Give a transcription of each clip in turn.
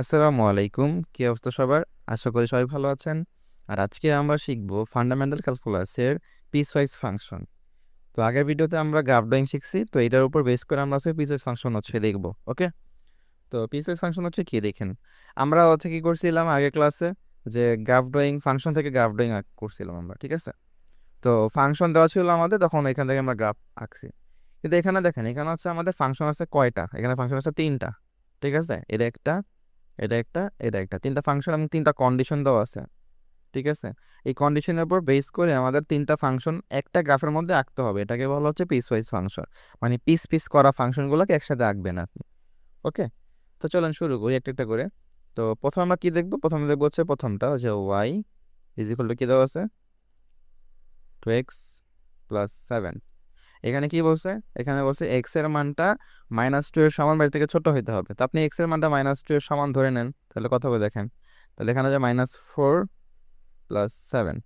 আসসালামু আলাইকুম, কি অবস্থা সবার? আশা করি সবাই ভালো আছেন। আর আজকে আমরা শিখব ফান্ডামেন্টাল ক্যালকুলাসের পিসওয়াইজ ফাংশন। তো আগের ভিডিওতে আমরা গ্রাফ ড্রয়িং শিখছি, তো এটার উপর বেস করে আমরা পিসওয়াইজ ফাংশন দেখব। ওকে, তো পিসওয়াইজ ফাংশন কি দেখেন, আমরা কি করছিলাম আগের ক্লাসে, যে গ্রাফ ড্রয়িং ফাংশন থেকে গ্রাফ ড্রয়িং করছিলাম আমরা, ঠিক আছে? তো ফাংশন দেওয়া ছিল আমাদের, তখন এখান থেকে আমরা গ্রাফ আঁকছি। কিন্তু এখানে দেখেন, এখানে আমাদের ফাংশন আছে কয়টা? এখানে ফাংশন আছে তিনটা, ঠিক আছে? এটা একটা, এটা একটা, এটা একটা, তিনটা ফাংশন এবং তিনটা কন্ডিশন দেওয়া আছে, ঠিক আছে? এই কন্ডিশনের উপর বেস করে আমাদের তিনটা ফাংশন একটা গ্রাফের মধ্যে আঁকতে হবে। এটাকে বলা হচ্ছে পিস ওয়াইজ ফাংশন, মানে পিস পিস করা ফাংশনগুলোকে একসাথে আঁকবেন আপনি। ওকে, তো চলেন শুরু করি একটা একটা করে। তো প্রথমে আমরা কি দেখবো? প্রথমে দেখবো প্রথমটা যে ওয়াই ইজ ইকুয়াল টু কি দেওয়া আছে, 2x+7। এখানে কি বলছে? এখানে বলছে এক্স এর মানটা -2 এর সমান বাইরে থেকে ছোট হইতে হবে। তো আপনি এক্স এর মানটা -2 এর সমান ধরে নেন, তাহলে কত হবে দেখেন। তাহলে এখানে যে -4+7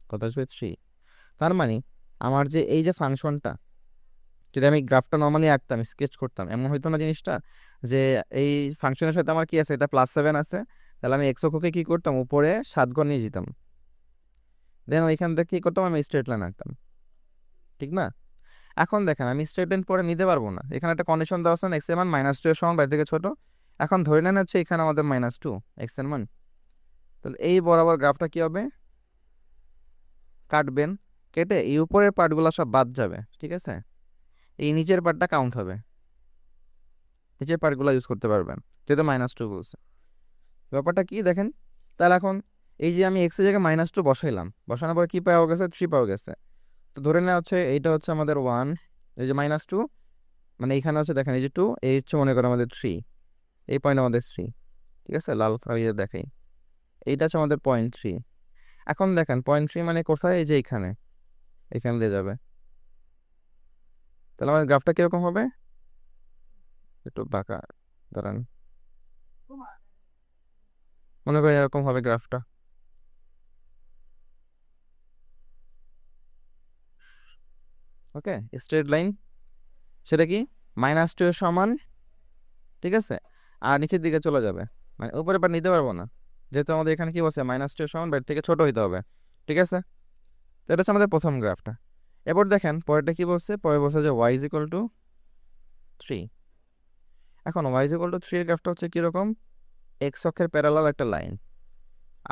কত আসবে? 3। তার মানে আমার যে এই যে ফাংশনটা, যদি আমি গ্রাফটা নর্মালি আঁকতাম, স্কেচ করতাম, এমন হইতো না জিনিসটা, যে এই ফাংশনের সাথে আমার কি আছে, এটা +7 আছে, তাহলে আমি এক্স অক্ষকে কি করতাম, উপরে 7 ঘর নিয়ে যেতাম, দেন ওইখান থেকে কি করতাম, আমি স্ট্রেট লাইন আঁকতাম, ঠিক না? এখন দেখেন, আমি স্ট্রেট লাইন পরে নিতে পারবো না। এখানে একটা কন্ডিশন দেওয়া আছে, এক্স এর মান -2 এর সমান বাইরে থেকে ছোট। এখন ধরে নেন এখানে আমাদের -2 এক্স এর মান। তাহলে এই বরাবর গ্রাফটা কি হবে, কাটবেন, কেটে এই উপরের পার্টগুলো সব বাদ যাবে, ঠিক আছে? এই নিচের পার্টটা কাউন্ট হবে, নিচের পার্টগুলো ইউজ করতে পারবেন, যেহেতু -2 বলছে। ব্যাপারটা কি দেখেন, তাহলে এখন এই যে আমি এক্স এর জায়গায় -2 বসাইলাম, বসানোর পর কি পাওয়া গেছে, 3 পাওয়া গেছে। তো ধরে নেওয়া এইটা আমাদের 1, এই যে -2, মানে এইখানে দেখেন এই যে 2, এই মনে করো আমাদের 3, এই পয়েন্ট আমাদের 3, ঠিক আছে? লাল কালিয়ে দেখাই, এইটা আমাদের .3। এখন দেখেন .3 মানে কোথায়, এই যে এইখানে, এখানে দিয়ে যাবে। তাহলে আমাদের গ্রাফটা কিরকম হবে, একটু বাঁকা, দাঁড়ান, মনে করি এরকম হবে গ্রাফটা। ওকে, স্ট্রেট লাইন, সেটা কি -2 এর সমান, ঠিক আছে? আর নিচের দিকে চলে যাবে, মানে উপরে পার নিতে পারবো না, যেহেতু আমাদের এখানে কি বলছে -2 এর সমান বাইরে থেকে ছোট হইতে হবে, ঠিক আছে? তো এটা আমাদের প্রথম গ্রাফটা। এবার দেখেন পরেরটা কি বলছে, পরে বলছে যে y = 3। এখন y = 3 এর গ্রাফটা কিরকম, এক্স অক্ষের প্যারালাল একটা লাইন,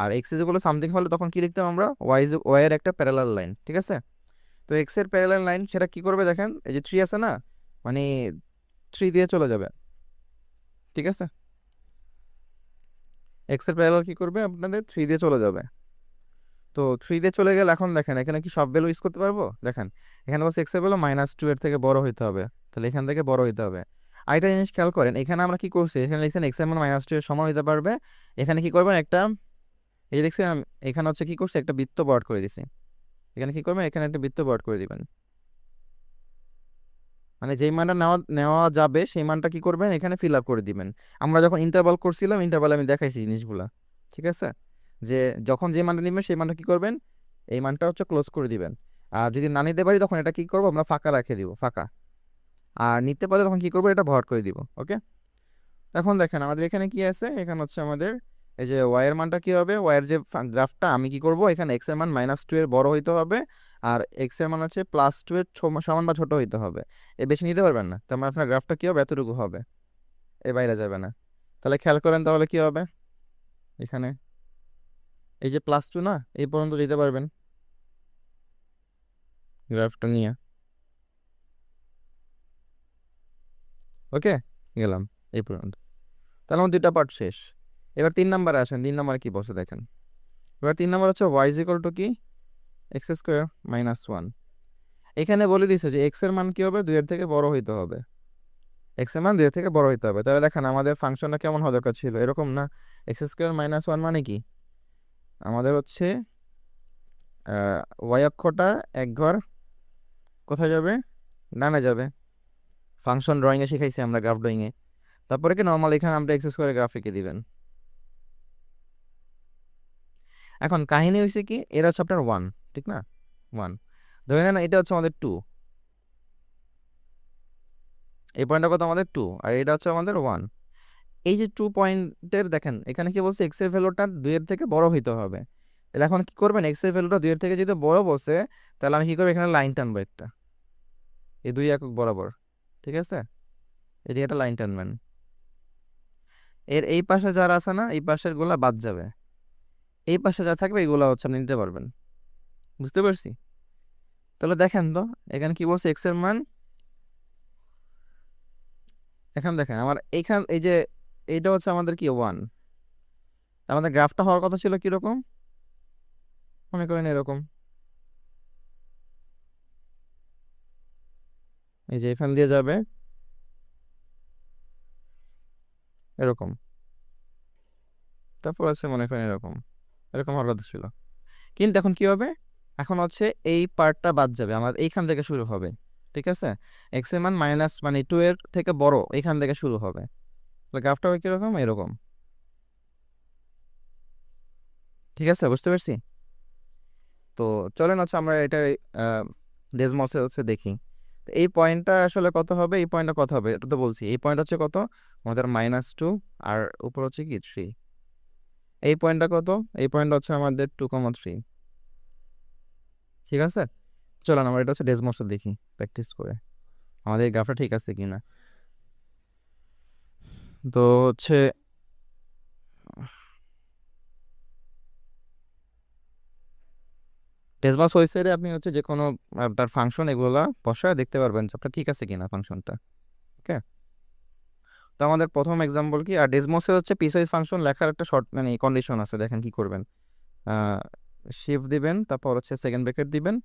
আর এক্স সামথিং হলে তখন কি লিখতাম আমরা, ওয়াই এর একটা প্যারালাল লাইন, ঠিক আছে? তো এক্স এর প্যারালাল লাইন সেটা কি করবে দেখেন, এই যে 3 আছে না, মানে 3 দিয়ে চলে যাবে, ঠিক আছে? এক্স এর প্যারালাল কি করবে আপনাদের, 3 দিয়ে চলে যাবে। তো 3 দিয়ে চলে গেলে এখন দেখেন এখানে কি সব ভ্যালু ইউজ করতে পারবো? দেখেন এখানে বলছে এক্স এর ভ্যালু -2 এর থেকে বড় হইতে হবে, তাহলে এখান থেকে বড় হইতে হবে। আরেকটা জিনিস খেয়াল করেন, এখানে আমরা কি করছি, এখানে লিখছেন এক্স এর মান -2 এর সমান হইতে পারবে। এখানে কি করবেন, একটা, এই যে দেখছেন এখানে কি করছে, একটা বৃত্ত বরাদ করে দিছি। এখানে কি করবেন, এখানে একটা বৃত্ত বরাদ করে দিবেন, মানে যেই মানটা নেওয়া নেওয়া যাবে সেই মানটা কি করবেন, এখানে ফিল আপ করে দিবেন। আমরা যখন ইন্টারভাল করছিলাম, ইন্টারভালে আমি দেখাইছি জিনিসগুলা, ঠিক আছে? যে যখন যে মানটা নিবেন সেই মানটা কি করবেন, এই মানটা ক্লোজ করে দিবেন। আর যদি না নিতে পারি তখন এটা কি করবো, আমরা ফাঁকা রেখে দিব, ফাঁকা। আর নিতে পারলে তখন কি করবো, এটা ভরাট করে দিব। ওকে, এখন দেখেন আমাদের এখানে কি আছে, এখানে আমাদের এই যে ওয়াই এর মানটা কি হবে, ওয়াই এর যে গ্রাফটা আমি কি করব, এখানে এক্স এর মান -2 এর বড় হইতে হবে, আর এক্স এর মান +2 এর সমান বা ছোট হইতে হবে। এর বেশি নিতে পারবেন না, তার মানে আপনার গ্রাফটা কি হবে, এতটুকু হবে, এর বাইরে যাবে না। তাহলে খেয়াল করেন, তাহলে কি হবে, এখানে এই যে +2 না, এই পর্যন্ত যেতে পারবেন গ্রাফটা নিয়ে। ওকে, গেলাম এই পর্যন্ত। তাহলে আমার দুইটা পার্ট শেষ। এবার 3 নাম্বারে আসেন, 3 নাম্বারে কি বসে দেখেন। এবার 3 নাম্বার y = কি, x² - 1। এখানে বলে দিছে যে এক্স এর মান কি হবে, 2 এর থেকে বড় হইতে হবে, এক্স এর মান 2 এর থেকে বড় হইতে হবে। তাহলে দেখেন আমাদের ফাংশনটা কেমন হওয়া দরকার ছিল, এরকম না? x² - 1 মানে কি, আমাদের ওয়াই অক্ষটা এক ঘর কোথায় যাবে, ডানে যাবে। ফাংশন ড্রয়িংয়ে শিখাইছি আমরা, গ্রাফ ড্রয়িংয়ে। তারপরে কি নর্মাল এখানে আমরা x² গ্রাফ এঁকে দিবেন। এখন কাহিনী হয়েছে কি, এটা আপনার 1, ঠিক না? 1 ধরে নেন, এটা আমাদের 2, এই পয়েন্টটা কত আমাদের 2, আর এটা আমাদের 1। এই যে 2 পয়েন্টের দেখেন এখানে কি বলছে এক্স এর ভ্যালুটা 2-এর থেকে বড় হইতে হবে। তাহলে এখন কি করবেন, এক্স এর ভ্যালুটা 2-এর থেকে যদি বড় বসে তাহলে আমি কি করবো, এখানে লাইন টানবো একটা এই 2 একক বরাবর। ঠিক আছে, এদিকে একটা লাইন টানবেন। এর এই পাশে যারা আছে না, এই পাশের গুলা বাদ যাবে, এই পাশে যা থাকবে এইগুলা হচ্ছে আপনি নিতে পারবেন। বুঝতে পারছি? তাহলে দেখেন তো এখানে কি বলছে এক্স এর মান, এখন দেখেন আমার এইখান এই যে এইটা হচ্ছে আমাদের কি 1, আমাদের গ্রাফটা হওয়ার কথা ছিল কিরকম, মনে করেন এরকম, এই যে এখান দিয়ে যাবে এরকম, তারপর আছে মনে করেন এরকম, এরকম হওয়ার কথা ছিল। কিন্তু এখন কি হবে, এখন হচ্ছে এই পার্টটা বাদ যাবে, আমার এইখান থেকে শুরু হবে। ঠিক আছে, এক্স এর মান মাইনাস মানে 2-এর থেকে বড় এইখান থেকে শুরু হবে। তাহলে গ্রাফটা হবে কিরকম, এরকম। ঠিক আছে, বুঝতে পারছি? তো চলেন হচ্ছে আমরা এটা ডেসমসে হচ্ছে দেখি। তো এই পয়েন্টটা আসলে কত হবে, এই পয়েন্টটা কত হবে এটা তো বলছি, এই পয়েন্ট হচ্ছে কত আমাদের -2 আর উপর হচ্ছে কি 3। এই পয়েন্টটা কত, এই পয়েন্ট হচ্ছে আমাদের 2,3। ঠিক আছে, চলেন আমরা এটা হচ্ছে ডেসমসে দেখি প্র্যাকটিস করে আমাদের গ্রাফটা ঠিক আছে কিনা। তো হচ্ছে ডেসমস ওয়েবসাইটে আপনি হচ্ছে যে কোনো তার ফাংশন এগুলা বসায় দেখতে পারবেন যে আপনার ঠিক আছে কিনা ফাংশনটা। ওকে, তো আমাদের প্রথম এক্সাম্পল কি, আর ডেসমসে হচ্ছে পিসওয়াইজ ফাংশন লেখার একটা শর্ট মানে কন্ডিশন আছে, দেখেন কি করবেন। শিফট দিবেন, তারপর হচ্ছে সেকেন্ড ব্র্যাকেট দিবেন,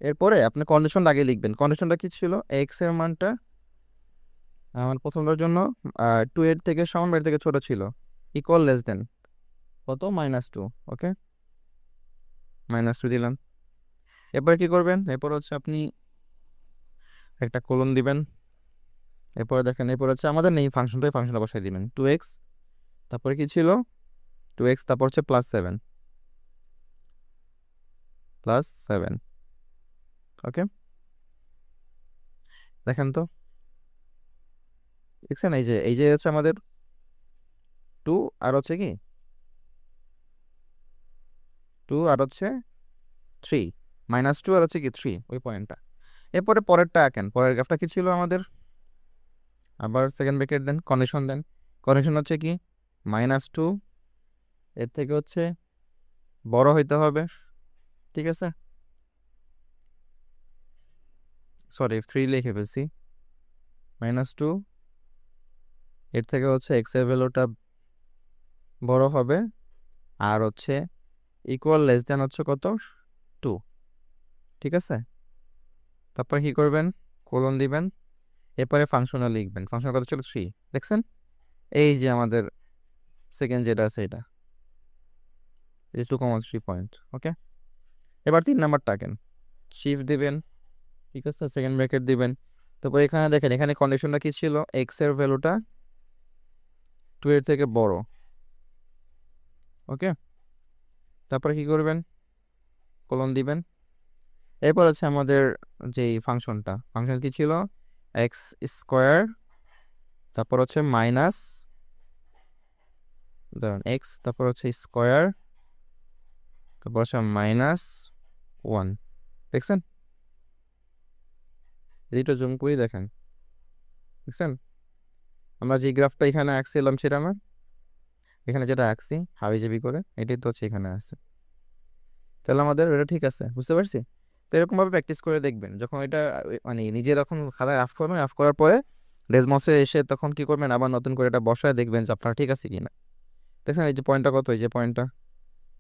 এরপরে আপনি কন্ডিশন আগে লিখবেন। কন্ডিশনটা কি ছিল, এক্স এর মানটা আমার প্রথমটার জন্য 2-এর থেকে সমান বা এর থেকে ছোট ছিল, ইকুয়াল লেস দেন কত -2। ওকে, -2 দিলাম। এরপরে কি করবেন, এরপর হচ্ছে আপনি একটা কোলন দিবেন। এরপরে দেখেন এরপর হচ্ছে আমাদের নেই ফাংশনটা বসাই দিবেন 2x, তারপরে কি ছিল 2x, তারপর হচ্ছে +7 +7। ওকে, দেখেন তো দেখছেন, এই যে হচ্ছে আমাদের 2 আর হচ্ছে কি 2 আর হচ্ছে 3, -2 আর হচ্ছে কি 3 ওই পয়েন্টটা। এরপরে পরেরটা আঁকেন, পরের গ্রাফটা কি ছিল আমাদের, আবার সেকেন্ড ব্র্যাকেট দেন, কন্ডিশন দেন। কন্ডিশন হচ্ছে কি -2 এর থেকে হচ্ছে বড় হইতে হবে। ঠিক আছে, সরি 3 লিখে ফেলছি, -2 এর থেকে হচ্ছে এক্স এর ভ্যালুটা বড় হবে, আর হচ্ছে ইকুয়াল লেস দেন হচ্ছে কত 2। ঠিক আছে, তারপর কি করবেন, কোলন দিবেন, এরপরে ফাংশনাল লিখবেন, ফাংশন কত ছিল 3, দেখছেন? এই যে আমাদের সেকেন্ড যেটা আছে এটা 2,3 পয়েন্ট। ওকে, এবার 3 নাম্বারটা আঁকেন, শিফট দিবেন। ঠিক আছে, সেকেন্ড ব্র্যাকেট দিবেন, তারপর এখানে দেখেন এখানে কন্ডিশনটা কি ছিল, এক্স এর ভ্যালুটা 2 এর থেকে বড়। ওকে, তারপরে কি করবেন, কোলন দিবেন। এরপর হচ্ছে আমাদের যেই ফাংশন কি ছিল, এক্স স্কোয়ার, তারপর হচ্ছে মাইনাস, ধরুন এক্স, তারপর হচ্ছে স্কোয়ার, তারপর হচ্ছে -1। দেখছেন, এইটা জুম করে দেখেন, দেখছেন আমরা যে গ্রাফটা এখানে আঁকছিলাম সেটা না, এখানে যেটা আঁকছি হাবিজাবি করে এটাই তো হচ্ছে এখানে আছে। তাহলে আমাদের এটা ঠিক আছে, বুঝতে পারছি? তো এরকম ভাবে প্র্যাকটিস করে দেখবেন, যখন এটা মানে নিজে যখন খাতায় রাফ করবেন, রাফ করার পরে ডেসমসে এসে তখন কি করবেন, আবার নতুন করে এটা বসায় দেখবেন যে আপনার ঠিক আছে কিনা। দেখছেন এই যে পয়েন্টটা কত, এই যে পয়েন্টটা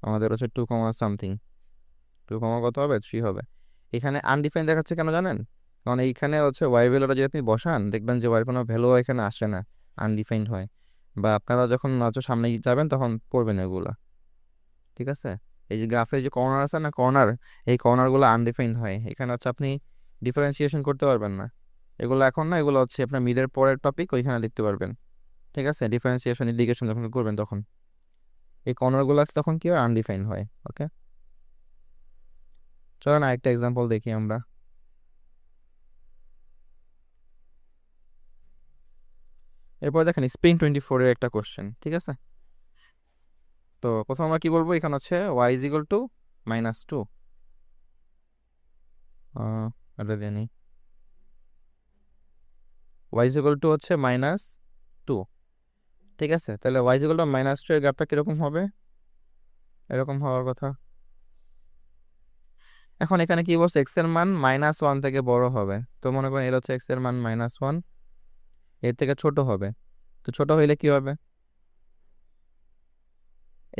আমাদের হচ্ছে 2, সামথিং, 2, কত হবে 3 হবে। এখানে আনডিফাইন দেখাচ্ছে কেন জানেন, কারণ এইখানে হচ্ছে ওয়াই ভ্যালুটা যদি আপনি বসান দেখবেন যে ওয়াই কোনো ভ্যালু এখানে আসে না, আনডিফাইন্ড হয়, বা আপনারা যখন হচ্ছে সামনে যাবেন তখন পড়বেন এগুলা। ঠিক আছে, এই যে গ্রাফে যে কর্নার আছে না, কর্নার, এই কর্নারগুলো আনডিফাইন্ড হয়, এখানে হচ্ছে আপনি ডিফারেন্সিয়েশন করতে পারবেন না। এগুলো এখন না, এগুলো হচ্ছে আপনার মিডের পরের টপিক, ওইখানে দেখতে পারবেন। ঠিক আছে, ডিফারেন্সিয়েশন ইন্ডিকেশন যখন করবেন তখন এই কর্নারগুলো তখন কি হয়, আনডিফাইন্ড হয়। ওকে, চলো না একটা এক্সাম্পল দেখি আমরা। এরপর দেখেন স্প্রিং 24-এর একটা কোশ্চেন, ঠিক আছে। তো প্রথম আমরা কি বলবো, এখানে হচ্ছে ওয়াই ইজ ইকুয়াল টু -2, এটা দিয়ে নিই, ওয়াই ইজ ইকুয়াল টু হচ্ছে -2, ঠিক আছে। তাহলে ওয়াই ইজ ইকুয়াল টু -2 এর গ্রাফটা কিরকম হবে, এরকম হওয়ার কথা। এখন এখানে কি বলছে, এক্স এর মান -1 থেকে বড় হবে, তো মনে করেন এটা হচ্ছে এক্স এর মান -1, এর থেকে ছোট হবে। তো ছোট হইলে কি হবে,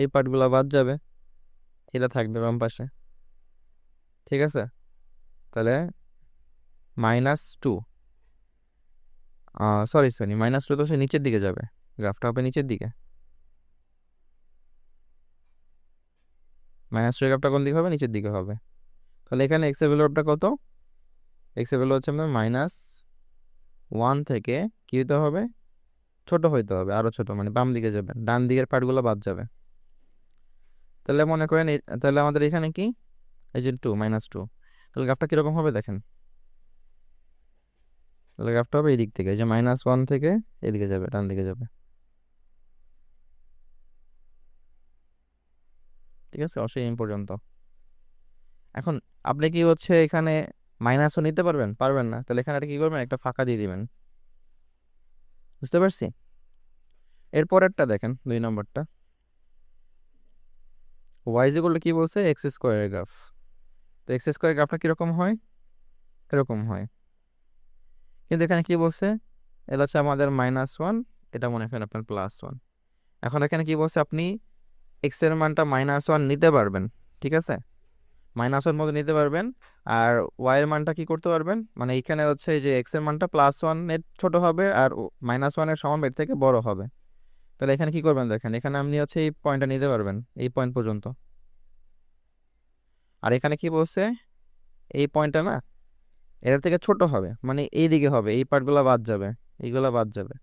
এই পার্টগুলো বাদ যাবে, এটা থাকবে বাম পাশে, ঠিক আছে। তাহলে -2, সরি সরি, -2 তো সে নিচের দিকে যাবে, গ্রাফটা হবে নিচের দিকে। -2 গ্রাফটা কোন দিকে হবে, নিচের দিকে হবে। তাহলে এখানে এক্স এর ভ্যালুটা কত, এক্স এর ভ্যালু হচ্ছে আপনার -1 থেকে কি হতে হবে, ছোট হইতে হবে, আরো ছোট, মানে বাম দিকে যাবে, ডান দিকের পার্টগুলো বাদ যাবে। তাহলে মনে করেন তাহলে আমাদের এখানে কি, এই যে -2, তাহলে গ্রাফটা কিরকম হবে দেখেন, তাহলে গ্রাফটা হবে এই দিক থেকে, এই যে -1 থেকে এদিকে যাবে, ডান দিকে যাবে, ঠিক আছে, অসীম পর্যন্ত। এখন আপনি কি হচ্ছে এখানে মাইনাসও নিতে পারবেন, পারবেন না, তাহলে এখানে একটা কি করবেন, একটা ফাঁকা দিয়ে দিবেন, বুঝতে পারছি। এরপরেরটা দেখেন 2 নম্বরটা, ওয়াই ইজ ইকুয়াল টু কি বলছে, এক্স স্কোয়ারের গ্রাফ। তো এক্স স্কোয়ারের গ্রাফটা কিরকম হয়, এরকম হয়, কিন্তু এখানে কি বলছে, এটা হচ্ছে আমাদের -1, এটা মনে করেন আপনার +1। এখন এখানে কি বলছে, আপনি এক্স এর মানটা -1 নিতে পারবেন, ঠিক আছে, -1 মধ্যে নিতে পারবেন, আর ওয়াই এর মানটা কি করতে পারবেন, মানে এখানে হচ্ছে যে এক্স এর মানটা +1 এর ছোট হবে, আর -1 এর সমান এর থেকে বড় হবে। তাহলে এখানে কি করবেন দেখেন, এখানে আপনি হচ্ছে এই পয়েন্টটা নিতে পারবেন, এই পয়েন্ট পর্যন্ত। আর এখানে কি বলছে, এই পয়েন্টটা না এটার থেকে ছোট হবে, মানে এই দিকে হবে, এই পার্টগুলো বাদ যাবে, এইগুলা বাদ যাবে,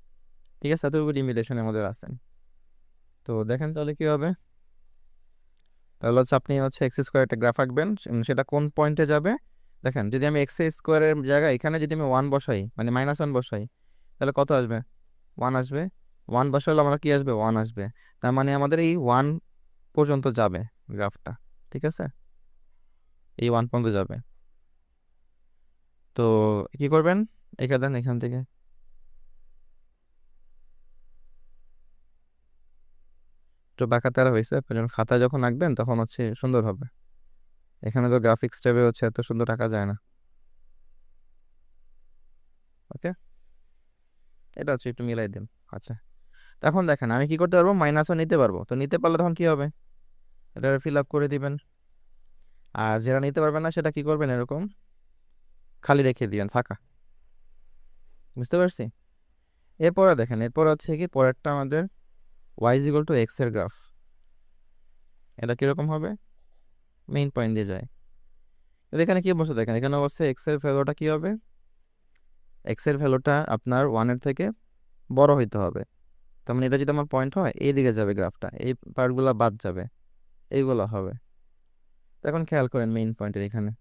ঠিক আছে, এতটুকু লিমিটেশনের মধ্যে আছেন। তো দেখেন তাহলে কি হবে, তাহলে হচ্ছে আপনি হচ্ছে এক্স স্কোয়ার একটা গ্রাফ আঁকবেন, সেটা কোন পয়েন্টে যাবে। দেখেন যদি আমি এক্স স্কোয়ারের জায়গায় এখানে যদি আমি 1 বসাই, মানে -1 বসাই, তাহলে কত আসবে, 1 আসবে। 1 বসালে আমার কি আসবে, 1 আসবে। তার মানে আমাদের এই 1 পর্যন্ত যাবে গ্রাফটা, ঠিক আছে, এই 1 পর্যন্ত যাবে। তো কি করবেন, এখানে দেন, এখান থেকে একটু বাঁকা তেরা হয়েছে, আপনি যখন খাতায় যখন আঁকবেন তখন হচ্ছে সুন্দর হবে। এখানে তো গ্রাফিক্স ট্যাবে হচ্ছে এত সুন্দর আঁকা যায় না, ওকে, এটা হচ্ছে একটু মিলাই দিন। আচ্ছা, তখন দেখেন আমি কি করতে পারবো, -1 নিতে পারবো, তো নিতে পারলে তখন কি হবে, এটা ফিল আপ করে দিবেন। আর যেটা নিতে পারবেন না সেটা কি করবেন, এরকম খালি রেখে দিবেন, ফাঁকা, বুঝতে পারছি। এরপরে দেখেন, এরপর হচ্ছে কি পরেরটা আমাদের Y is equal to X এর গ্রাফ, এটা কিরকম হবে, মেইন পয়েন্ট দিয়ে যায়। তো এখানে কি বসে দেখেন, এখানে অবশ্যই এক্স এর ভ্যালুটা কি হবে, এক্স এর ভ্যালুটা আপনার 1-এর থেকে বড় হইতে হবে। তার মানে এটা যদি আমার পয়েন্ট হয়, এই দিকে যাবে গ্রাফটা, এই পার্টগুলো বাদ যাবে, এইগুলো হবে। তো এখন খেয়াল করেন মেইন পয়েন্টের এখানে,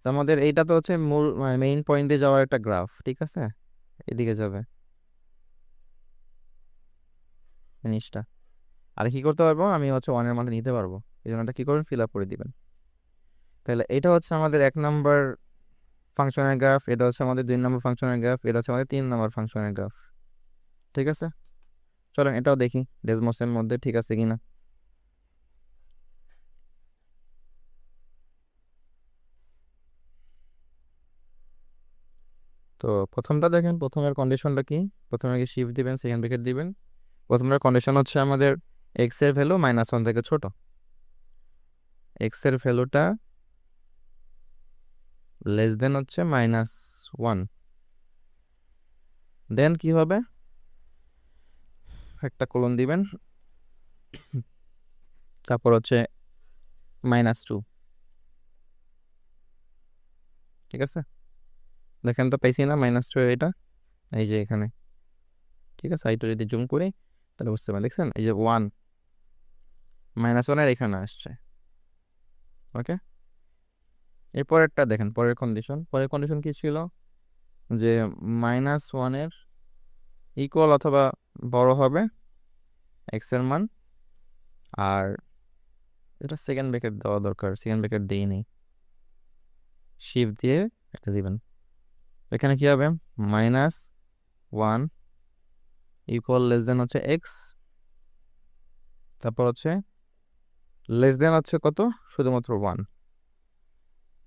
তো আমাদের এইটা তো হচ্ছে মূল মেইন পয়েন্টে যাওয়ার একটা গ্রাফ, ঠিক আছে, এদিকে যাবে জিনিসটা। আর কি করতে পারবো, আমি হচ্ছে 1-এর মানটা নিতে পারবো, এই জন্য এটা কি করবেন, ফিল আপ করে দিবেন। তাহলে এটা হচ্ছে আমাদের 1 নম্বর ফাংশনের গ্রাফ, এটা হচ্ছে আমাদের 2 নম্বর ফাংশনের গ্রাফ, এটা হচ্ছে আমাদের 3 নম্বর ফাংশনের গ্রাফ, ঠিক আছে। চলেন এটাও দেখি ডেসমোসের মধ্যে ঠিক আছে কিনা। তো প্রথমটা দেখেন, প্রথমের কন্ডিশনটা কি, প্রথমে কি শিফট দিবেন, সেকেন্ড ব্র্যাকেট দিবেন। প্রথমের কন্ডিশন হচ্ছে আমাদের এক্স এর ভ্যালু -1 থেকে ছোট, এক্স এর ভ্যালুটা লেস দেন হচ্ছে -1, দেন কি হবে, একটা কোলন দিবেন, তারপর হচ্ছে -2, ঠিক আছে। দেখেন তো পাইছি না -2 এটা, এই যে এখানে, ঠিক আছে। আইটা যদি জুম করি তাহলে বুঝতে পারেন, দেখছেন এই যে 1 -1 এর এখানে আসছে, ওকে। এরপরেরটা দেখেন, পরের কন্ডিশন কি ছিল, যে -1 এর ইকুয়াল অথবা বড় হবে এক্স এর মান, আর এটা সেকেন্ড ব্র্যাকেট দেওয়া দরকার, সেকেন্ড ব্র্যাকেট দিইনি, শিফট দিয়ে এটা দিবেন। এখানে কি হবে, -1 ইকুয়াল লেস দেন হচ্ছে এক্স, তারপর হচ্ছে লেস দেন হচ্ছে কত, শুধুমাত্র 1।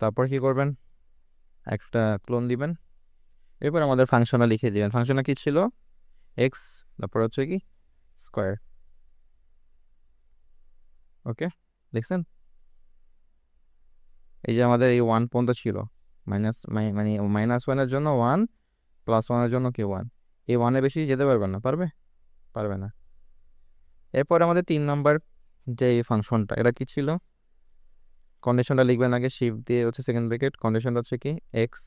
তারপর কি করবেন, একটা ক্লোন দিবেন, এরপর আমাদের ফাংশনে লিখে দিবেন। ফাংশনে কি ছিল, এক্স, তারপর হচ্ছে কি স্কোয়ার। ওকে, দেখছেন এই যে আমাদের এই 1 পর্যন্ত ছিল, মানে -1-এর জন্য 1, +1-এর জন্য কি 1, এই 1-এর বেশি যেতে পারবে না, পারবে না। এরপর আমাদের 3 নাম্বার যে এই ফাংশনটা, এটা কি ছিল, কন্ডিশনটা লিখবেন আগে, শিফট দিয়ে হচ্ছে সেকেন্ড ব্র্যাকেট, কন্ডিশনটা হচ্ছে কি এক্স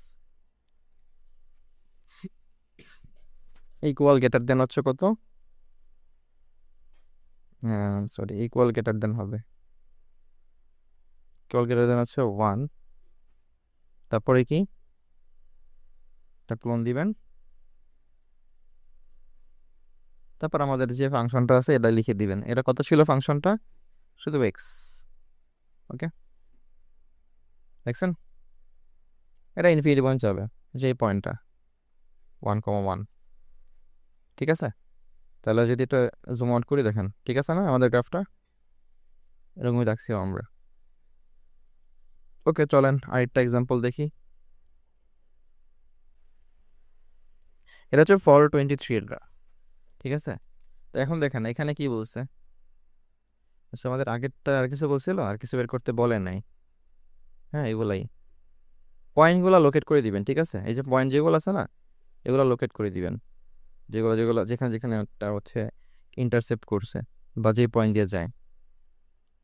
ইকুয়াল গ্রেটার দেন হচ্ছে কত, সরি ইকুয়াল গ্রেটার দেন হবে, ইকুয়াল গ্রেটার দেন হচ্ছে 1। তারপরে কি একটা ক্লোন দিবেন, তারপর আমাদের যে ফাংশনটা আছে এটা লিখে দিবেন। এটা কত ছিল ফাংশনটা, শুধু এক্স। ওকে, দেখছেন এটা ইনফিনিটি পয়েন্ট যাবে, যে এই পয়েন্টটা 1,1। ঠিক আছে, তাহলে যদি এটা জুম আউট করি দেখেন, ঠিক আছে না আমাদের গ্রাফটা, এরকমই রাখছি আমরা। ওকে, চলেন আরেকটা এক্সাম্পল দেখি। এটা হচ্ছে ফর 23 এর গ্রাফ। ঠিক আছে, তো এখন দেখেন এখানে কি বলছে, আচ্ছা আমাদের আগেরটা আর কিছু বলছিল, আর কিছু বের করতে বলে নাই। হ্যাঁ, এগুলাই পয়েন্টগুলো লোকেট করে দিবেন। ঠিক আছে, এই যে পয়েন্ট যেগুলো আছে না, এগুলো লোকেট করে দিবেন, যেগুলো যেগুলো যেখানে যেখানে একটা হচ্ছে ইন্টারসেপ্ট করছে বা যে পয়েন্ট দিয়ে যায়,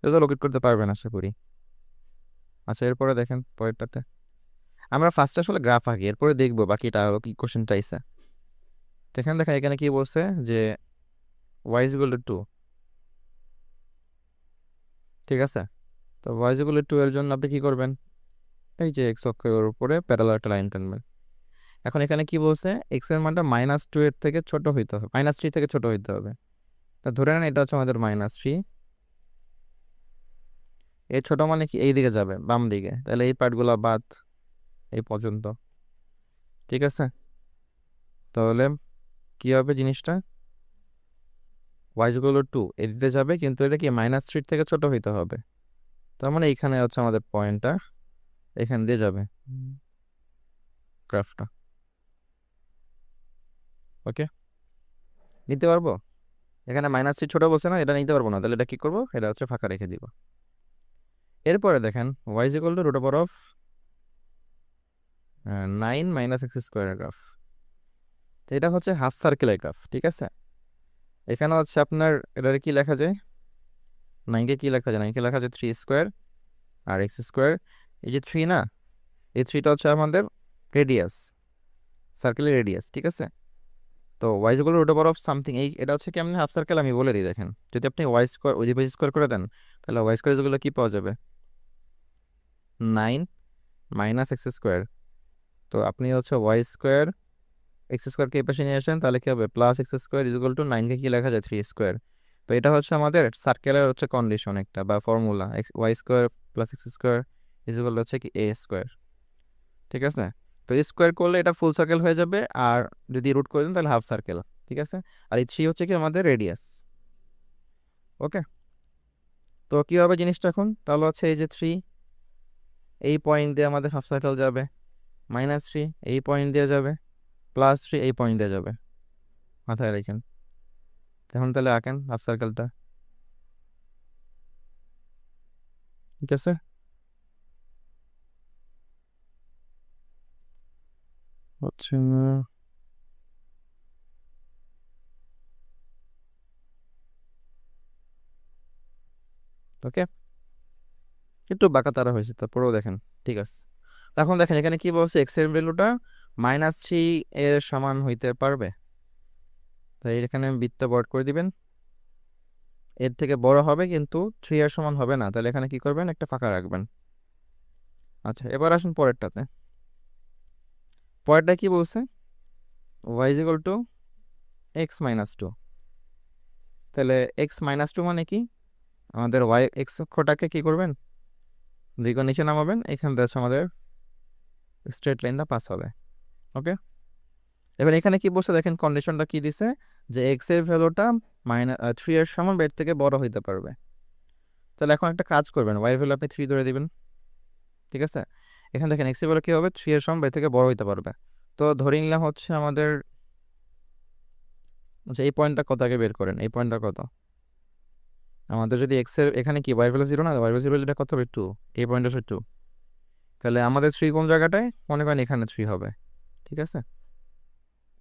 এগুলো লোকেট করতে পারবেন আশা করি। আচ্ছা, এরপরে দেখেন পরেরটাতে, আমরা ফার্স্টে আসলে গ্রাফ আঁকি, এরপরে দেখবো বাকিটা আরো কি কোশ্চেন চাইছে। দেখেন দেখেন এখানে কি বলছে যে y = 2। ঠিক আছে, তো y = 2 এর জন্য আপনি কি করবেন, এই যে এক্স অক্ষের উপরে প্যারালাল একটা লাইন টানবেন। এখন এখানে কি বলছে, এক্স এর মানটা -2 এর থেকে ছোট হইতে হবে, -3 থেকে ছোট হইতে হবে। তা ধরে নেন এটা হচ্ছে আমাদের -3, এই ছোট মানে কি এই দিকে যাবে, বাম দিকে, তাহলে এই পার্টগুলো বাদ এই পর্যন্ত। ঠিক আছে, তাহলে কি হবে জিনিসটা, y = 2 এদিকে যাবে, কিন্তু এটা কি -3 থেকে ছোট হইতে হবে। তার মানে এইখানে হচ্ছে আমাদের পয়েন্টটা, এখান দিয়ে যাবে গ্রাফটা। ওকে, নিতে পারবো, এখানে -3 ছোট বলছে না, এটা নিতে পারবো না, তাহলে এটা কি করবো, এটা হচ্ছে ফাঁকা রেখে দিব। এরপরে দেখেন y = 9 - x² গ্রাফ, এটা হচ্ছে হাফ সার্কেলের গ্রাফ। ঠিক আছে, এখানে হচ্ছে আপনার এটার কি লেখা যায়, 9কে কি লেখা যায়, 9কে লেখা যায় 3² আর x²। এই যে 3 না, এই 3টা হচ্ছে আমাদের রেডিয়াস, সার্কেলের রেডিয়াস। ঠিক আছে, তো y = সামথিং, এই এটা হচ্ছে কেমন হাফ সার্কেল আমি বলে দিই। দেখেন যদি আপনি y² স্কোয়ার করে দেন, তাহলে y² যেগুলো কি পাওয়া যাবে, 9 - x²। তো আপনি হচ্ছে y² x² এই পাশে নিয়ে আসেন, তাহলে কি হবে, +x² = 9কে কি লেখা যায়, 3²। তো এটা হচ্ছে আমাদের সার্কেলের হচ্ছে কন্ডিশন একটা বা ফর্মুলা, y² + x² হচ্ছে কি a²। ঠিক আছে, তো স্কোয়ার করলে এটা ফুল সার্কেল হয়ে যাবে, আর যদি রুট করে দেন তাহলে হাফ সার্কেল। ঠিক আছে, আর এই 3 হচ্ছে কি আমাদের রেডিয়াস। ওকে, তো কি হবে জিনিসটা এখন, তাহলে হচ্ছে এই যে 3, এই পয়েন্ট দিয়ে আমাদের হাফ সার্কেল যাবে, -3 এই পয়েন্ট দিয়ে যাবে, +3 এই পয়েন্ট দিয়ে যাবে, মাথায় রাখেন। এখন তাহলে আঁকেন হাফ সার্কেলটা। ঠিক আছে, হচ্ছে না, ওকে, একটু বাঁকা তারা হয়েছে, তারপরেও দেখেন ঠিক আছে। তখন দেখেন এখানে কি বলছে, এক্স এর ভ্যালুটা -3 এর সমান হইতে পারবে, তাই এখানে বৃত্ত বর্ড করে দিবেন, এর থেকে বড় হবে কিন্তু 3 এর সমান হবে না, তাহলে এখানে কি করবেন, একটা ফাঁকা রাখবেন। আচ্ছা, এবার আসুন পরেরটাতে। পরেরটা কি বলছে, y = এক্স মাইনাস টু। তাহলে এক্স মাইনাস টু মানে কি, আমাদের ওয়াই এক্স অক্ষটাকে কী করবেন, দুই গুণ নিচে নামাবেন, এখান থেকে আমাদের স্ট্রেট লাইনটা পাস হবে। ওকে, এবার এখানে কি বলছে দেখেন, কন্ডিশনটা কি দিছে, যে এক্স এর ভ্যালুটা থ্রি এর সমান বের থেকে বড় হইতে পারবে। তাহলে এখন একটা কাজ করবেন, ওয়াই এর ভ্যালু আপনি থ্রি ধরে দিবেন। ঠিক আছে, এখানে দেখেন এক্স এর ভ্যালু কী হবে, থ্রি এর সমান বের থেকে বড় হইতে পারবে। তো ধরে নিলাম হচ্ছে আমাদের, আচ্ছা এই পয়েন্টটা কত আগে বের করেন, এই পয়েন্টটা কত, আমাদের যদি এক্স এর এখানে কি ওয়াই ভ্যালু জিরো না, ওয়াই ভ্যালু জিরো এটা কত হবে টু, এই পয়েন্ট হচ্ছে টু। তাহলে আমাদের থ্রি কোন জায়গাটায়, মনে করেন এখানে থ্রি হবে। ঠিক আছে,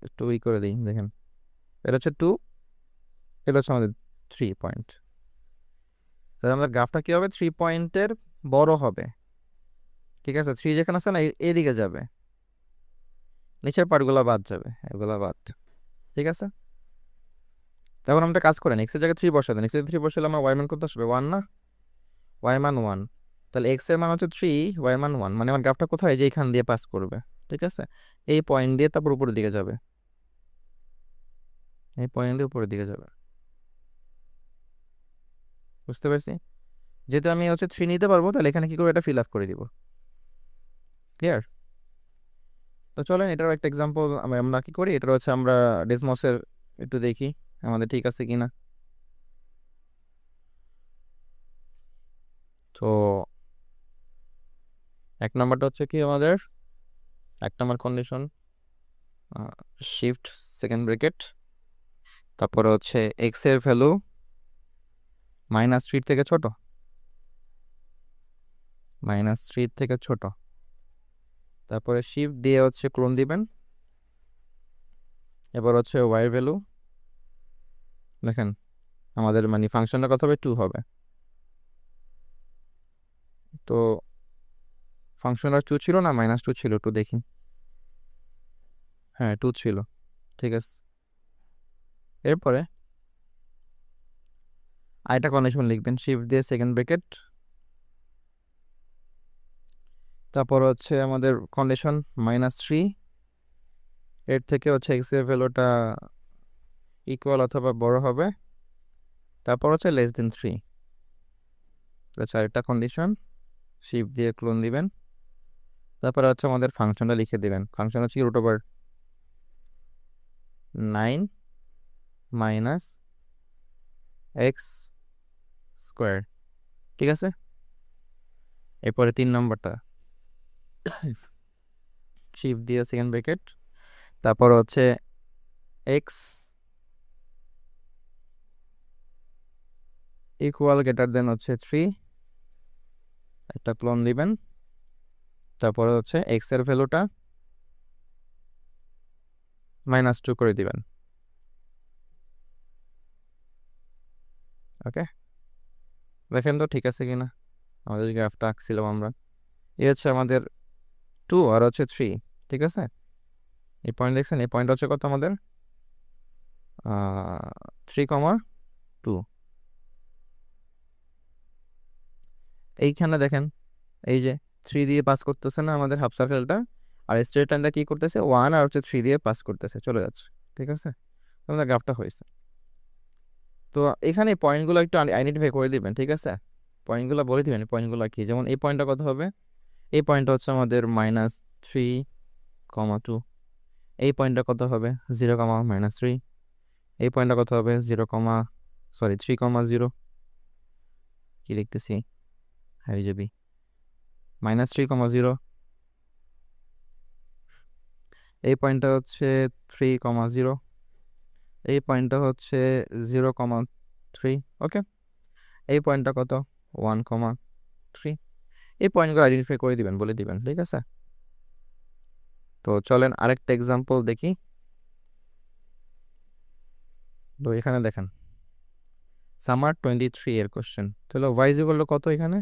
একটু করে দিই, দেখেন এটা হচ্ছে টু, এটা হচ্ছে আমাদের থ্রি পয়েন্ট। তাহলে আমাদের গ্রাফটা কী হবে, থ্রি পয়েন্টের বড় হবে। ঠিক আছে, থ্রি যেখানে আছে না এদিকে যাবে, নিচের পার্টগুলো বাদ যাবে, এগুলো বাদ। ঠিক আছে, তখন আমরা কাজ করেন, এক্সের জায়গায় থ্রি বসা দেন, এক্সের থ্রি বসালে আমার ওয়াই মান কত আসবে, ওয়ান না, ওয়াই মান ওয়ান। তাহলে এক্স এর মান হচ্ছে থ্রি, ওয়াই মান ওয়ান, মানে আমার গ্রাফটা কোথায়, যে এখান দিয়ে পাস করবে। ঠিক আছে, এই পয়েন্ট দিয়ে তারপর উপরের দিকে যাবে, এই পয়েন্ট দিয়ে উপরের দিকে যাবে। বুঝতে পারছি, যেহেতু আমি হচ্ছে থ্রি নিতে পারবো, তাহলে এখানে কি করবো, এটা ফিল আপ করে দিব। ক্লিয়ার? তো চলেন এটার একটা এক্সাম্পল আমরা কি করি, এটা হচ্ছে আমরা ডেসমসের একটু দেখি আমাদের ঠিক আছে কিনা। তো এক নম্বরটা হচ্ছে কি আমাদের, এক নম্বর কন্ডিশন, শিফট সেকেন্ড ব্রেকেট, তারপরে হচ্ছে এক্স এর ভ্যালু মাইনাস থ্রির থেকে ছোট, মাইনাস থ্রির থেকে ছোট, তারপরে শিফট দিয়ে হচ্ছে ক্লোন দিবেন। এবার হচ্ছে ওয়াই ভ্যালু, দেখেন আমাদের মানে ফাংশনটা কত হবে, টু হবে। তো ফাংশনটা টু ছিল না মাইনাস টু ছিল, টু দেখি, হ্যাঁ টু ছিল। ঠিক আছে, এরপরে আরেকটা কন্ডিশন লিখবেন, শিফট দিয়ে সেকেন্ড ব্রেকেট, তারপর হচ্ছে আমাদের কন্ডিশন মাইনাস থ্রি এর থেকে হচ্ছে এক্স এর ভ্যালুটা ইকুয়াল অথবা বড় হবে, তারপর হচ্ছে লেস দেন থ্রি। আরেকটা কন্ডিশন, শিফট দিয়ে ক্লোন দিবেন, তারপরে হচ্ছে আমাদের ফাংশনটা লিখে দিবেন, ফাংশন হচ্ছে root over nine minus x square. ঠিক আছে, এরপরে তিন নম্বরটা, শিফট দিয়ে সেকেন্ড ব্রেকেট, তারপর হচ্ছে এক্স ইকুয়াল গ্রেটার দেন হচ্ছে থ্রি, একটা ক্লোন দিবেন, তারপরে হচ্ছে এক্স এর ভ্যালুটা মাইনাস টু করে দিবেন। ওকে, দেখেন তো ঠিক আছে কিনা আমাদের গ্রাফটা আঁকছিলাম আমরা, এই হচ্ছে আমাদের টু আর হচ্ছে থ্রি। ঠিক আছে, এই পয়েন্ট দেখছেন, এই পয়েন্ট হচ্ছে কত আমাদের, থ্রি কমা টু। এইখানে দেখেন, এই যে থ্রি দিয়ে পাস করতেছে না আমাদের হাফ সার্কেলটা, আর স্ট্রেট লাইনটা কি করতেছে, ওয়ান আর হচ্ছে থ্রি দিয়ে পাস করতেছে, চলে যাচ্ছে। ঠিক আছে, আমাদের গ্রাফটা হয়েছে। তো এখানে পয়েন্টগুলো একটু আইডেন্টিফাই করে দিবেন। ঠিক আছে, পয়েন্টগুলো বলে দিবেন, পয়েন্টগুলো কি, যেমন এই পয়েন্টটা কত হবে, এই পয়েন্টটা হচ্ছে আমাদের মাইনাস থ্রি কমা টু, এই পয়েন্টটা কত হবে, জিরো কমা মাইনাস থ্রি, এই পয়েন্টটা কত হবে, জিরো কমা সরি থ্রি কমা জিরো, কি লিখতেছি হাই যাবি, মাইনাস থ্রি কমা জিরো, এই পয়েন্টটা হচ্ছে থ্রি কমা জিরো, এই পয়েন্টটা হচ্ছে জিরো কমা থ্রি। ওকে, এই পয়েন্টটা কত, ওয়ান কমা থ্রি। এই পয়েন্টগুলো আইডেন্টিফাই করে দিবেন, বলে দিবেন। ঠিক আছে, তো চলেন আরেকটা এক্সাম্পল দেখি। তো এখানে দেখেন সামার 23 এর কোশ্চেন, তাহলে ওয়াইজ গুলো কত, এখানে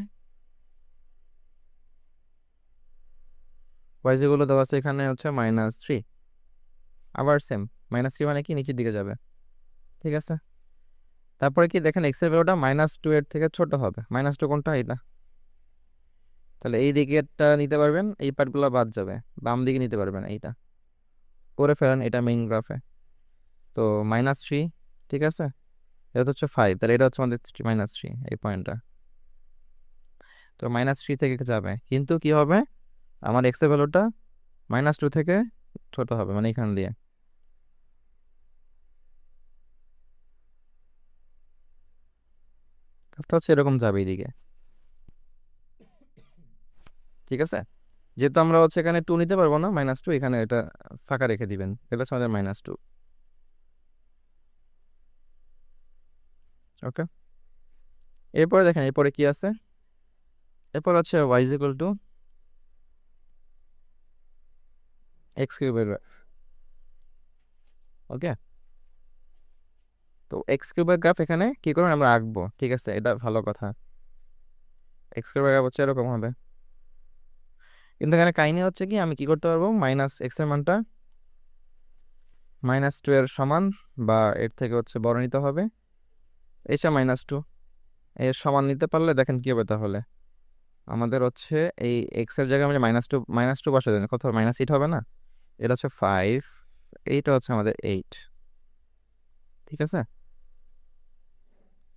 ওয়াইজ গুলো দেওয়া আছে, এখানে হচ্ছে মাইনাস থ্রি, আবার সেম মাইনাস থ্রি মানে কি নিচের দিকে যাবে। ঠিক আছে, তারপরে কি দেখেন এক্স এর ভ্যালুটা মাইনাস টু এর থেকে ছোট হবে, মাইনাস টু কোনটা, এটা, তাহলে এই দিকেরটা নিতে পারবেন, এই পার্টগুলো বাদ যাবে, বাম দিকে নিতে পারবেন, এইটা করে ফেলেন, এটা মেইন গ্রাফে। তো -3, ঠিক আছে, এটা হচ্ছে 5, তাহলে এটা হচ্ছে আমাদের -3 এই পয়েন্টটা। তো -3 থেকে যাবে, কিন্তু কি হবে, আমার এক্স এর ভ্যালুটা -2 থেকে ছোট হবে, মানে এখান দিয়ে। গ্রাফটা হচ্ছে এরকম যাবে এইদিকে, ঠিক আছে। যেহেতু আমরা হচ্ছে এখানে 2 নিতে পারবো না, -2, এখানে এটা ফাঁকা রেখে দিবেন, এটা হচ্ছে আমাদের -2। ওকে, এরপরে দেখেন এরপরে কি আছে, এরপর হচ্ছে y is equal to x কিউবের গ্রাফ। ওকে, তো এক্স কিউবের গ্রাফ এখানে কি করবেন আমরা আঁকবো, ঠিক আছে, এটা ভালো কথা। এক্স কিউবের গ্রাফ হচ্ছে এরকম হবে, কিন্তু এখানে কাহিনী হচ্ছে কি, আমি কি করতে পারবো, -x এর মানটা -2 এর সমান বা এর থেকে হচ্ছে বড় নিতে হবে, এইটা -2 এর সমান নিতে পারলে দেখেন কি হবে, তাহলে আমাদের হচ্ছে এই এক্স এর জায়গায় আমি -2 বসে দেন, কত -8 হবে না, এটা হচ্ছে 5, এইটা হচ্ছে আমাদের 8, ঠিক আছে।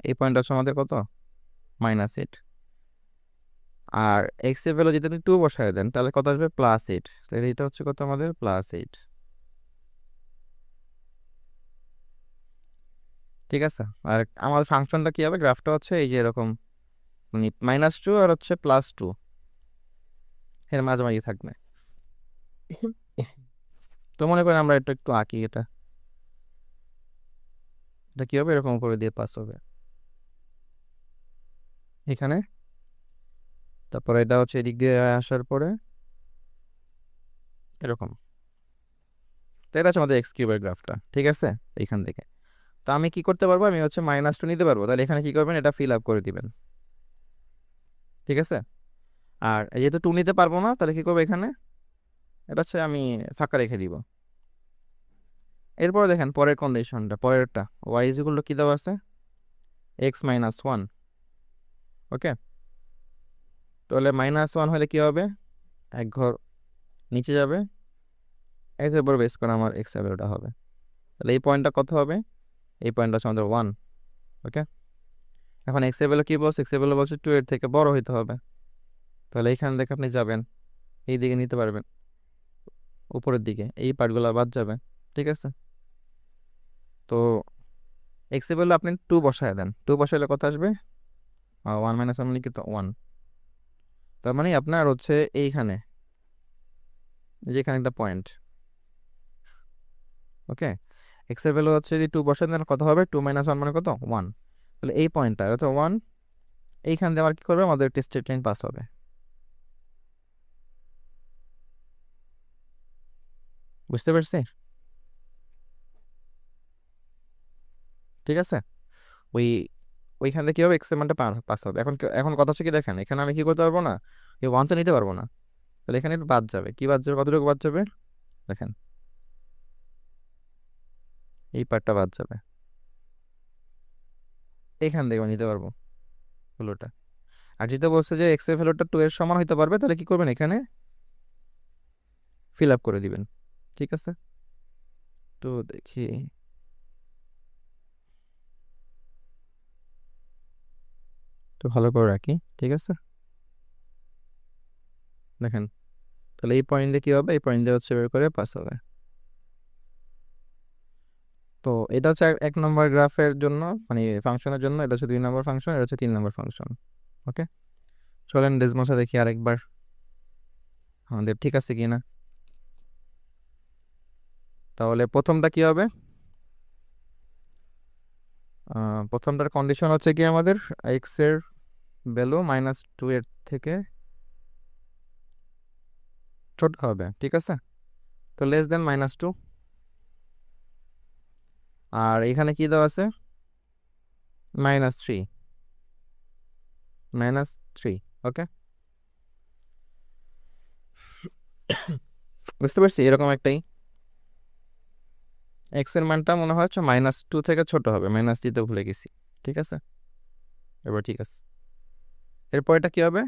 এই পয়েন্ট হচ্ছে আমাদের কত, -8। আর এক্স এর ভ্যালু যদি আপনি 2 বসায় দেন তাহলে কত আসবে, +8, তাহলে এটা হচ্ছে কত আমাদের +8, ঠিক আছে। আর আমাদের ফাংশনটা কি হবে, গ্রাফটা হচ্ছে এই যে এরকম, মানে -2 আর হচ্ছে +2 এর মাঝামাঝি থাকবে। তো মনে করেন আমরা এটা একটু আঁকি, এটা এটা কি হবে, এরকম করে দিয়ে পাস হবে এখানে, তারপরে এটা হচ্ছে এদিক দিয়ে আসার পরে এরকম। তো এটা হচ্ছে আমাদের এক্স কিউবের গ্রাফটা, ঠিক আছে, এইখান থেকে। তো আমি কি করতে পারবো, আমি হচ্ছে -2 নিতে পারবো, তাহলে এখানে কি করবেন, এটা ফিল আপ করে দিবেন, ঠিক আছে। আর যেহেতু 2 নিতে পারবো না, তাহলে কি করবো, এখানে এটা হচ্ছে আমি ফাঁকা রেখে দিব। এরপরে দেখেন পরের কন্ডিশনটা, পরেরটা y ইজ ইকুয়াল টু কি দেওয়া আছে, x -1। ওকে, তাহলে -1 হলে কি হবে, এক ঘর নিচে যাবে, এর উপর বেস করে আমার x এর ভ্যালুটা হবে, তাহলে এই পয়েন্টটা কত হবে, এই পয়েন্টটা হচ্ছে আমাদের 1। ওকে, এখন x এর ভ্যালু কি বলছে, x এর ভ্যালু বলছে 2 এর থেকে বড় হইতে হবে, তাহলে এইখান থেকে আপনি যাবেন, এই দিকে নিতে পারবেন, উপরের দিকে এই পার্টগুলো বাদ যাবে, ঠিক আছে। তো এক্স এর ভ্যালু আপনি 2 বসায় দেন, 2 বসাইলে কত আসবে, 1 - 1 মানে কি, তো 1, তার মানে আপনার হচ্ছে এইখানে, যেখানে একটা পয়েন্ট। ওকে, এক্স এর ভ্যালু হচ্ছে যদি 2 বসায় দেন কত হবে, 2 - 1 মানে কত, 1, তাহলে এই পয়েন্টটা অর্থাৎ 1, এইখান দিয়ে আমার কি করবে, আমাদের টেস্ট স্টেটমেন্ট পাস হবে। বুঝতে পারছি, ঠিক আছে। ওই ওইখান থেকে কি হবে, এক্স এর মানটা পাস হবে। এখন কথা হচ্ছে কি, দেখেন এখানে আমি কি করতে পারবো না, এই 1 তো নিতে পারবো না, তাহলে এখানে একটু বাদ যাবে, কি বাদ যাবে, কতটুকু বাদ যাবে, দেখেন এই পার্টটা বাদ যাবে, এখান থেকে আমি নিতে পারবো ভ্যালুটা। আর যেটা বলছে যে এক্স এর ভ্যালুটা 2 এর সমান হইতে পারবে, তাহলে কি করবেন, এখানে ফিল আপ করে দিবেন, ঠিক আছে। তো দেখি, তো ভালো করে রাখি, ঠিক আছে। দেখেন, তাহলে এই পয়েন্ট দিয়ে কি হবে, এই পয়েন্ট দিয়ে হচ্ছে বের করে পাস হবে। তো এটা হচ্ছে এক নম্বর গ্রাফের জন্য, মানে ফাংশনের জন্য, এটা হচ্ছে 2 নম্বর ফাংশন, এটা হচ্ছে 3 নম্বর ফাংশন। ওকে, চলেন ডেসমোসা দেখি আরেকবার আমাদের ঠিক আছে কিনা। তাহলে প্রথমটা কি হবে, প্রথমটার কন্ডিশন হচ্ছে কি, আমাদের এক্স এর ভ্যালু -2 এর থেকে ছোট হবে, ঠিক আছে। তো <(-2), আর এখানে কি দেওয়া আছে, -3, -3। ওকে, বুঝতে পারছি, এরকম একটাই এক্স এর মানটা মনে হয় হচ্ছে -2 থেকে ছোট হবে, মাইনাস দিতে ভুলে গেছি, ঠিক আছে। এবার ঠিক আছে, এরপর এটা কি হবে,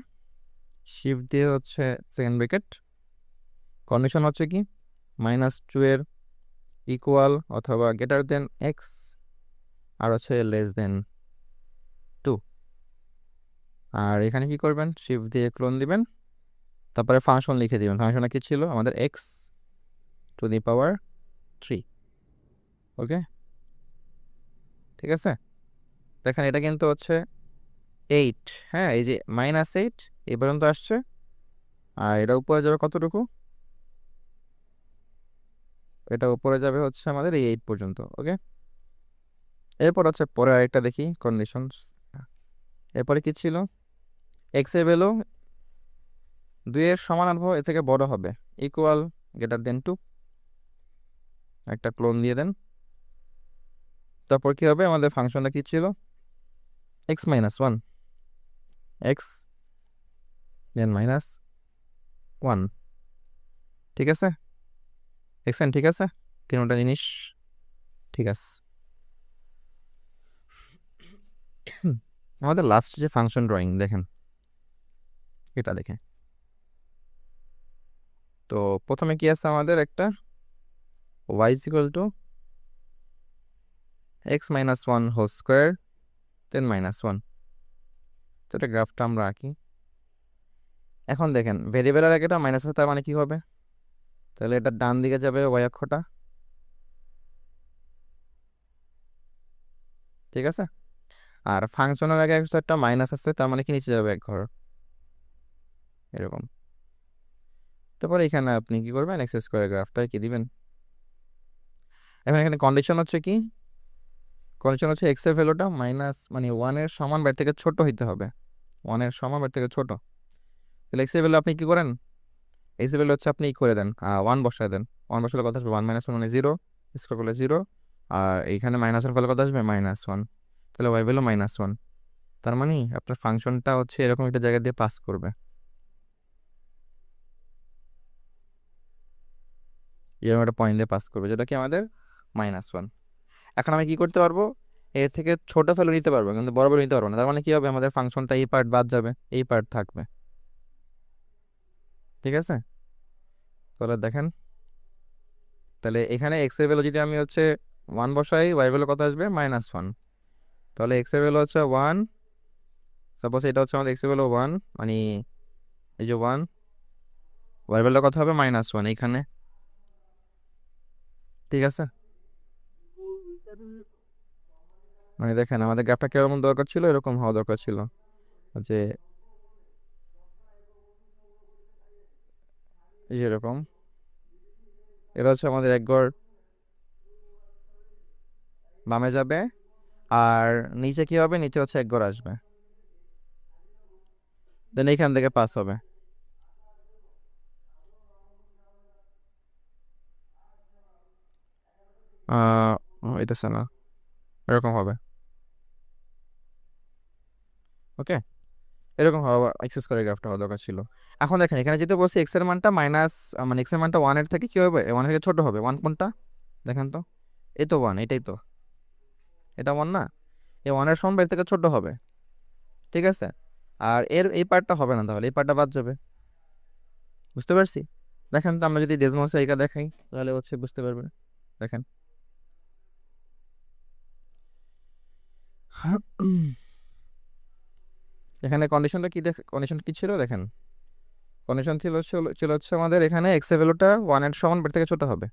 শিফট দিয়ে হচ্ছে সেকেন্ড ব্র্যাকেট, কন্ডিশন হচ্ছে কি, -2 এর ইকুয়াল অথবা গ্রেটার দেন এক্স আর হচ্ছে লেস দেন 2। আর এখানে কি করবেন, শিফট দিয়ে ক্লোন দিবেন, তারপরে ফাংশন লিখে দিবেন। ফাংশনটা কি ছিল আমাদের এক্স টু দি পাওয়ার 3। ওকে, ঠিক আছে। দেখেন এটা কিন্তু হচ্ছে 8, হ্যাঁ এই যে -8 এই পর্যন্ত আসছে, আর এটা উপরে যাবে কতটুকু, এটা উপরে যাবে হচ্ছে আমাদের এই 8 পর্যন্ত। ওকে, এরপর হচ্ছে পরে আরেকটা দেখি কন্ডিশন। এরপরে কি ছিল, এক্স এর ভ্যালু 2 এর সমান অথবা এর থেকে বড় হবে, ইকুয়াল গ্রেটার দেন 2, একটা ক্লোন দিয়ে দেন। তারপর কি হবে, আমাদের ফাংশনটা কি ছিল, এক্স মাইনাস 1, এক্স দেন -1। ঠিক আছে, দেখছেন ঠিক আছে, তিনটা জিনিস ঠিক আছে। আমাদের লাস্ট যে ফাংশন ড্রয়িং দেখেন, এটা দেখে তো প্রথমে কি আছে আমাদের, একটা y is equal to x minus 1 whole square then -1। তো এটা গ্রাফটা আমরা আঁকি। এখন দেখেন ভেরিয়েবলের আগে এটা মাইনাস আছে, তার মানে কি হবে, তাহলে এটা ডান দিকে যাবে y অক্ষটা, ঠিক আছে। আর ফাংশনের আগে একটা মাইনাস আছে, তার মানে কি নিচে যাবে এক ঘর, এরকম। তারপরে এখানে আপনি কি করবেন, এক্স স্কোয়ার গ্রাফটা কি দিবেন। এখন এখানে কন্ডিশন হচ্ছে কি, কন্ডিশন হচ্ছে এক্স এর ভ্যালুটা মাইনাস মানে 1 এর সমান বাইর থেকে ছোট হইতে হবে, 1 এর সমান বাইর থেকে ছোট। তাহলে এক্স এর ভ্যালু আপনি কি করেন, এক্স এর ভ্যালু হচ্ছে আপনি করে দেন 1 বসায় দেন। 1 বসালে কথা আসবে 1 - 1 মানে 0, স্কোয়ার করলে 0, আর এইখানে মাইনাসের ফলে কথা আসবে -1। তাহলে ওয়াই ভ্যালু -1, তার মানে আপনার ফাংশনটা হচ্ছে এরকম একটা জায়গা দিয়ে পাস করবে, এরকম একটা পয়েন্ট দিয়ে পাস করবে, যেটা কি আমাদের -1। এখন আমি কি করতে পারবো, এর থেকে ছোট ভ্যালু নিতে পারবো কিন্তু বড় ভ্যালু নিতে পারবো না। তার মানে কি হবে, আমাদের ফাংশনটা এই পার্ট বাদ যাবে, এই পার্ট থাকবে, ঠিক আছে। তাহলে দেখেন, তাহলে এখানে এক্স এর ভ্যালু যদি আমি হচ্ছে 1 বসাই, ওয়াই ভ্যালু কত আসবে -1। তাহলে এক্স এর ভ্যালু হচ্ছে 1, সাপোজ এটা হচ্ছে আমাদের এক্স এর ভ্যালু 1, মানে এই যে 1, ওয়াই ভ্যালু কত হবে -1 এইখানে, ঠিক আছে। মানে দেখেন আমাদের গ্রাফটা কেমন দরকার ছিল, এরকম হওয়া দরকার ছিল যে এই যে এরকম, এটা হচ্ছে আমাদের এক ঘর বামে যাবে, আর নিচে কি হবে, নিচে হচ্ছে এক ঘর আসবে, দেন এইখান থেকে পাস হবে। হইতেছে না, এরকম হবে। ওকে, এরকম হবে, এক্সেস করে গ্রাফটা হওয়া দরকার ছিল। এখন দেখেন এখানে যেটা বলছি এক্স এর মানটা মাইনাস, মানে এক্স এর মানটা 1 এর থেকে কি হবে, 1 এর থেকে ছোট হবে। 1 কোনটা দেখেন তো, এই তো 1, এটাই তো, এটা 1 না, এই 1 এর সমান বা এর থেকে ছোট হবে, ঠিক আছে। আর এর এই পার্টটা হবে না, তাহলে এই পার্টটা বাদ যাবে, বুঝতে পারছি। দেখেন তো আমরা যদি ডেজমস এইটা দেখাই তাহলে হচ্ছে বুঝতে পারবে। দেখেন এখানে কন্ডিশনটা কি, কন্ডিশন কি ছিল দেখেন, কন্ডিশন ছিল হচ্ছে আমাদের এখানে এক্স এর ভ্যালুটা 1 এর সমান বের থেকে ছোট হবে,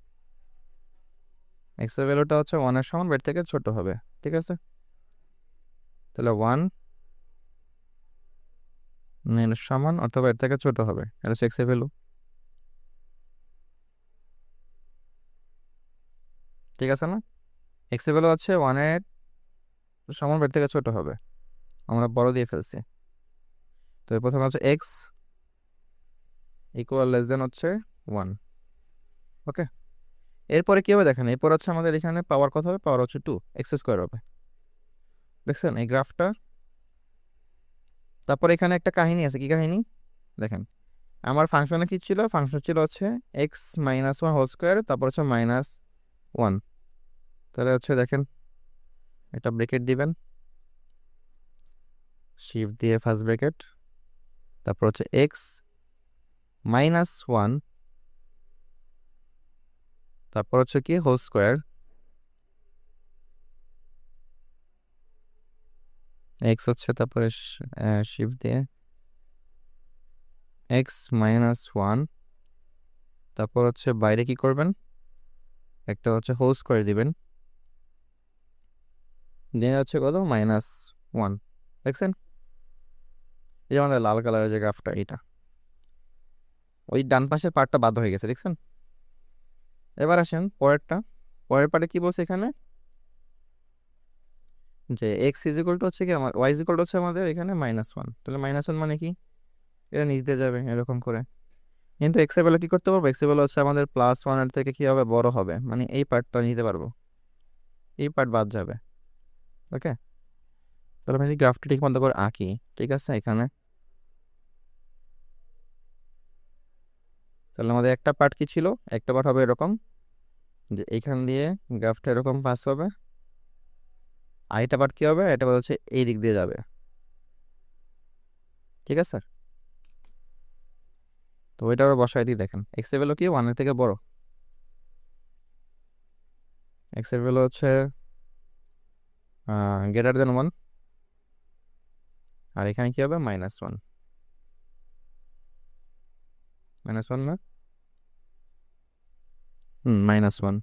এক্স এর ভ্যালুটা হচ্ছে 1 এর সমান বের থেকে ছোট হবে, ঠিক আছে। তাহলে 1 এর সমান অথবা এর থেকে ছোট হবে, এটা হচ্ছে এক্স এর ভ্যালু, ঠিক আছে না। এক্স এর ভ্যালু হচ্ছে 1 এর সমান বের থেকে ছোট হবে, আমরা বড় দিয়ে ফেলছি। তো প্রথমে হচ্ছে এক্স ইকুয়াল লেস দেন হচ্ছে 1। ওকে, এরপরে কি হবে দেখেন, এরপর হচ্ছে আমাদের এখানে পাওয়ার কত হবে, পাওয়ার হচ্ছে 2 এক্স স্কোয়ার হবে, দেখছেন এই গ্রাফটা। তারপর এখানে একটা কাহিনী আছে, কি কাহিনী দেখেন, আমার ফাংশনে কি ছিল, ফাংশন ছিল হচ্ছে এক্স -1 হোল স্কোয়ার, তারপর হচ্ছে -1। তাহলে হচ্ছে দেখেন এটা ব্রেকেট দিবেন, শিফট দিয়ে ফার্স্ট ব্রেকেট, তারপর হচ্ছে এক্স -1, তারপর হচ্ছে কি হোল স্কোয়ার, এক্স হচ্ছে তারপরে শিফট দিয়ে এক্স মাইনাস ওয়ান, তারপর হচ্ছে বাইরে কি করবেন, একটা হচ্ছে হোল স্কোয়ার দিবেন, দিয়ে হচ্ছে কত মাইনাস ওয়ান। দেখছেন, এই যে আমাদের লাল কালারের যে গ্রাফটা, এটা ওই ডান পাশের পার্টটা বাদ হয়ে গেছে, দেখছেন। এবার আসেন পরেরটা, পরের পার্টে কি বলছে এখানে, যে এক্স ইজ ইকুয়াল টু হচ্ছে কি আমার ওয়াই ইজ ইকুয়াল টু হচ্ছে আমাদের এখানে মাইনাস ওয়ান, তাহলে মাইনাস ওয়ান মানে কি, এটা নিচ দিয়ে যাবে এরকম করে। কিন্তু এক্স এর বেলা কি করতে পারবো, এক্স এর বেলা হচ্ছে আমাদের প্লাস ওয়ানের থেকে কি হবে বড় হবে, মানে এই পার্টটা নিতে পারবো, এই পার্ট বাদ যাবে। ওকে, তাহলে আমি গ্রাফটা ঠিক মতো করে আঁকি, ঠিক আছে। এখানে তাহলে আমাদের একটা পার্ট কি ছিল, একটা পার্ট হবে এরকম, যে এখান দিয়ে গ্রাফটা এরকম পাস হবে, আরেকটা পার্ট কি হবে, এটা হচ্ছে এই দিক দিয়ে যাবে, ঠিক আছে। তো ওইটা আবার বসাই দিই, দেখেন এক্স এর ভ্যালু কি ওয়ানের থেকে বড়, এক্স এর ভ্যালু হচ্ছে গ্রেটার দেন ওয়ান, আর এখানে কি হবে মাইনাস ওয়ান, মাইনাস ওয়ান না, মাইনাস ওয়ান।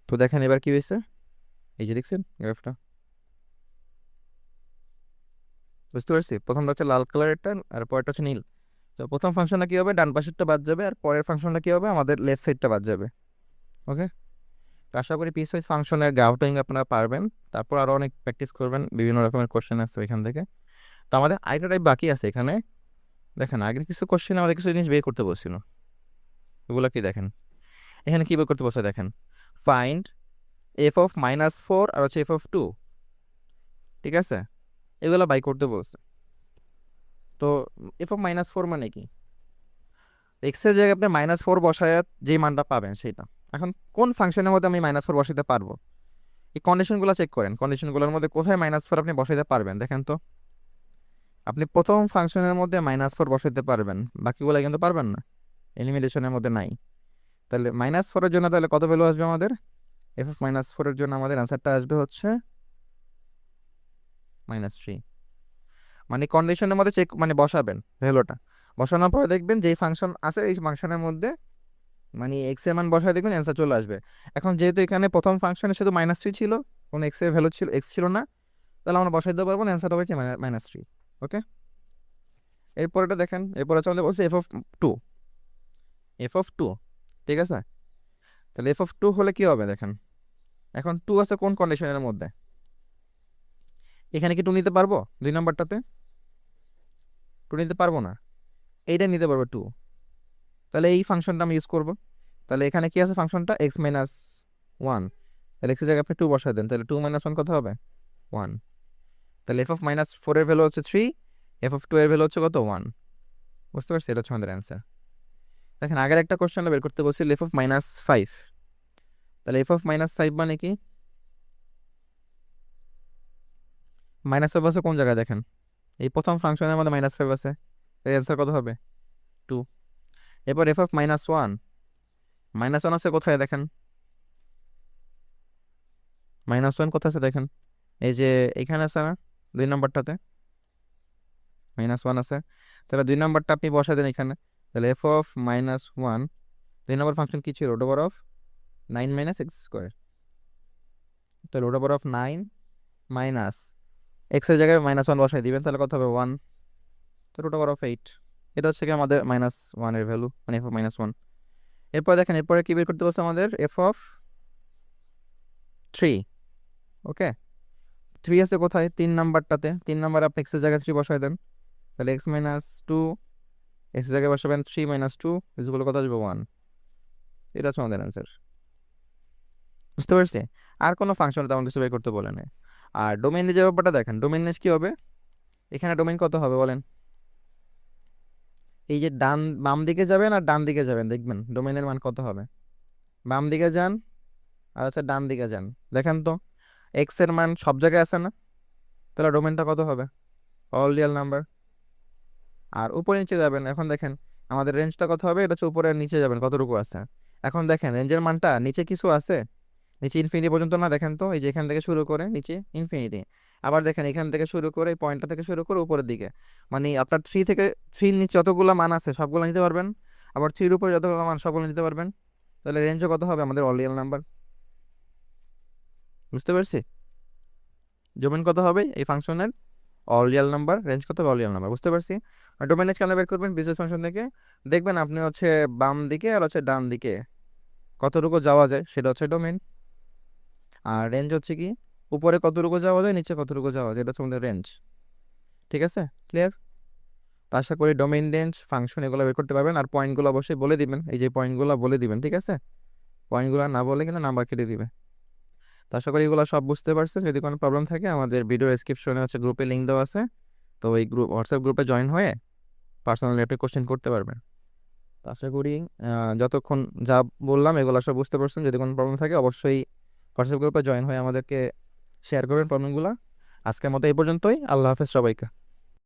তো দেখেন এবার কি হয়েছে, এই যে দেখছেন গ্রাফটা, বুঝতে পারছি। প্রথমটা হচ্ছে লাল কালারেরটা আর পরেরটা হচ্ছে নীল। তো প্রথম ফাংশনটা কি হবে, ডান পাশেরটা বাদ যাবে, আর পরের ফাংশনটা কি হবে, আমাদের লেফট সাইডটা বাদ যাবে। ওকে, তো আশা করি পিস ওয়াইজ ফাংশনের গ্রাফ ড্রয়িং আপনারা পারবেন। তারপর আরও অনেক প্র্যাকটিস করবেন, বিভিন্ন রকমের কোশ্চেন আছে ওইখান থেকে। তো আমাদের আরেকটা টাইপ বাকি আছে এখানে, দেখেন আগের কিছু কোশ্চেন আমাদের কিছু জিনিস বের করতে বলছিল, ওগুলো কি দেখেন এখানে কি বের করতে বলছে, দেখেন find F of minus four আর হচ্ছে এফ অফ টু, ঠিক আছে, এগুলো বাই করতে বলছে। তো এফ অফ মাইনাস ফোর মানে কি, এক্স এর জায়গায় আপনি মাইনাস ফোর বসায় যে মানটা পাবেন সেটা। এখন কোন ফাংশনের মধ্যে আমি মাইনাস ফোর বসাতে পারবো, এই কন্ডিশনগুলো চেক করেন, কন্ডিশনগুলোর মধ্যে কোথায় মাইনাস ফোর আপনি বসাতে পারবেন, দেখেন তো। আপনি প্রথম ফাংশনের মধ্যে মাইনাস ফোর বসাতে পারবেন, বাকিগুলো কিন্তু পারবেন না, এলিমিনেশনের মধ্যে নাই। তাহলে মাইনাস ফোরের জন্য তাহলে কত ভ্যালু আসবে আমাদের, এফ অফ মাইনাস ফোরের জন্য আমাদের অ্যান্সারটা আসবে হচ্ছে মাইনাস থ্রি। মানে কন্ডিশনের মধ্যে চেক মানে বসাবেন ভ্যালুটা, বসানোর পরে দেখবেন যেই ফাংশন আছে এই ফাংশনের মধ্যে মানে এক্স এর মান বসায় দেখবেন অ্যান্সার চলে আসবে। এখন যেহেতু এখানে প্রথম ফাংশনে শুধু মাইনাস থ্রি ছিল, কোনো এক্স এর ভ্যালু ছিল, এক্স ছিল না, তাহলে আমরা বসাই দিতে পারবো না, অ্যান্সার হবে কি মাইনাস থ্রি। ওকে, এরপরেটা দেখেন, এরপর হচ্ছে আমাদের বলছে F of two, F of two, ঠিক আছে। তাহলে এফ অফ টু হলে কি হবে দেখেন, এখন টু আছে কোন কন্ডিশনের মধ্যে, এখানে কি টু নিতে পারবো, দুই নম্বরটাতে টু নিতে পারবো না, এইটা নিতে পারবো টু, তাহলে এই ফাংশনটা আমি ইউজ করবো। তাহলে এখানে কি আছে ফাংশনটা এক্স মাইনাস ওয়ান, তাহলে এক্সের জায়গায় আপনি টু বসায় দেন, তাহলে টু মাইনাস ওয়ান কত হবে ওয়ান। তাহলে এফ অফ মাইনাস ফোরের ভ্যালু হচ্ছে থ্রি, এফ অফ টু এর ভ্যালু হচ্ছে কত ওয়ান। বুঝতে পারছি, এটা হচ্ছে আমাদের অ্যান্সার। দেখেন আগের একটা কোশ্চেন বের করতে বলছিল এফ অফ মাইনাস ফাইভ, তাহলে এফ অফ মাইনাস ফাইভ মানে কি, মাইনাস ফাইভ আছে কোন জায়গায় দেখেন, এই প্রথম ফাংশনের মধ্যে মাইনাস ফাইভ আছে, এর অ্যান্সার কত হবে টু। এরপর F of minus one, minus one আছে কোথায় দেখেন, মাইনাস ওয়ান কোথায় আছে দেখেন, এই যে এখানে আছে না, দুই নম্বরটাতে মাইনাস ওয়ান আছে, তাহলে দুই নম্বরটা আপনি বসাই দেন এখানে। তাহলে এফ অফ মাইনাস ওয়ান, দুই নম্বর ফাংশন কি ছিল, root over of nine minus x square, তো root over of nine minus x এর জায়গায় মাইনাস ওয়ান বসাই দিবেন, তাহলে কত হবে ওয়ান, তো রুট ওভার অফ এইট। এটা হচ্ছে কি আমাদের মাইনাস ওয়ানের ভ্যালু, মানে এফ অফ মাইনাস ওয়ান। এরপর দেখেন এরপরে কি বের করতে বলছে আমাদের F of three. Okay, three আছে কোথায়, তিন নাম্বারটাতে, তিন নাম্বার আপনি এক্সের জায়গায় থ্রি বসাই দেন, তাহলে এক্স মাইনাস টু, এক্স জায়গায় বসাবেন থ্রি মাইনাস টু, ইজগুলো কত আসবে ওয়ান। এটা হচ্ছে আমাদের অ্যান্সার। বুঝতে পারছি, আর কোনো ফাংশন তেমন কিছু বের করতে বলে না। আর ডোমেইন যে ব্যাপারটা দেখেন, ডোমেইন কি হবে, এখানে ডোমেইন কত হবে বলেন, এই যে বাম দিকে যাবেন আর ডান দিকে যাবেন, দেখবেন ডোমেইনের মান কত হবে, বাম দিকে যান আর হচ্ছে ডান দিকে যান, দেখেন তো এক্স এর মান সব জায়গায় আছে না, তাহলে ডোমেইনটা কত হবে অল রিয়েল নাম্বার। আর উপরে নিচে যাবেন, এখন দেখেন আমাদের রেঞ্জটা কত হবে, এটা হচ্ছে উপরে আর নিচে যাবেন কতটুকু আছে, এখন দেখেন রেঞ্জের মানটা নিচে কিছু আছে, নিচে ইনফিনিটি পর্যন্ত না, দেখেন তো এই যে এখান থেকে শুরু করে নিচে ইনফিনিটি, আবার দেখেন এখান থেকে শুরু করে এই পয়েন্টটা থেকে শুরু করে উপরের দিকে, মানে আপনার থ্রির নিচে যতগুলো মান আছে সবগুলো নিতে পারবেন, আবার থ্রির উপরে যতগুলো মান সবগুলো নিতে পারবেন। তাহলে রেঞ্জও কত হবে আমাদের অল রিয়েল নাম্বার। বুঝতে পারছি? ডোমেন কত হবে এই ফাংশনের? All real number. রেঞ্জ কত হবে? All real number. বুঝতে পারছি? আর ডোমেন রেঞ্জ কেন বের করবেন? বিজনেস ফাংশন থেকে দেখবেন আপনি হচ্ছে বাম দিকে আর হচ্ছে ডান দিকে কতটুকু যাওয়া যায় সেটা হচ্ছে ডোমেন, আর রেঞ্জ হচ্ছে কি উপরে কতটুকু যাওয়া যায় নিচে কতটুকু যাওয়া যায়, এটা হচ্ছে আমাদের রেঞ্জ। ঠিক আছে? ক্লিয়ার? তো আশা করি ডোমেইন, রেঞ্জ, ফাংশন এগুলো বের করতে পারবেন। আর পয়েন্টগুলো অবশ্যই বলে দিবেন, এই যে পয়েন্টগুলো বলে দিবেন। ঠিক আছে? পয়েন্টগুলো না বলে কিন্তু নাম্বার কেটে দিবে। তো আশা করি এগুলো সব বুঝতে পারছেন। যদি কোনো প্রবলেম থাকে আমাদের ভিডিও ডেসক্রিপশনে হচ্ছে গ্রুপে লিঙ্ক দেওয়া আছে, তো এই হোয়াটসঅ্যাপ গ্রুপে জয়েন হয়ে পার্সোনালি আপনি কোশ্চেন করতে পারবেন। তো আশা করি যতক্ষণ যা বললাম এগুলো সব বুঝতে পারছেন। যদি কোনো প্রবলেম থাকে অবশ্যই হোয়াটসঅ্যাপ গ্রুপে জয়েন হয়ে আমাদেরকে শেয়ার করবেন প্রবলেমগুলো। আজকের মতো এই পর্যন্তই। আল্লাহ হাফেজ সবাইকে।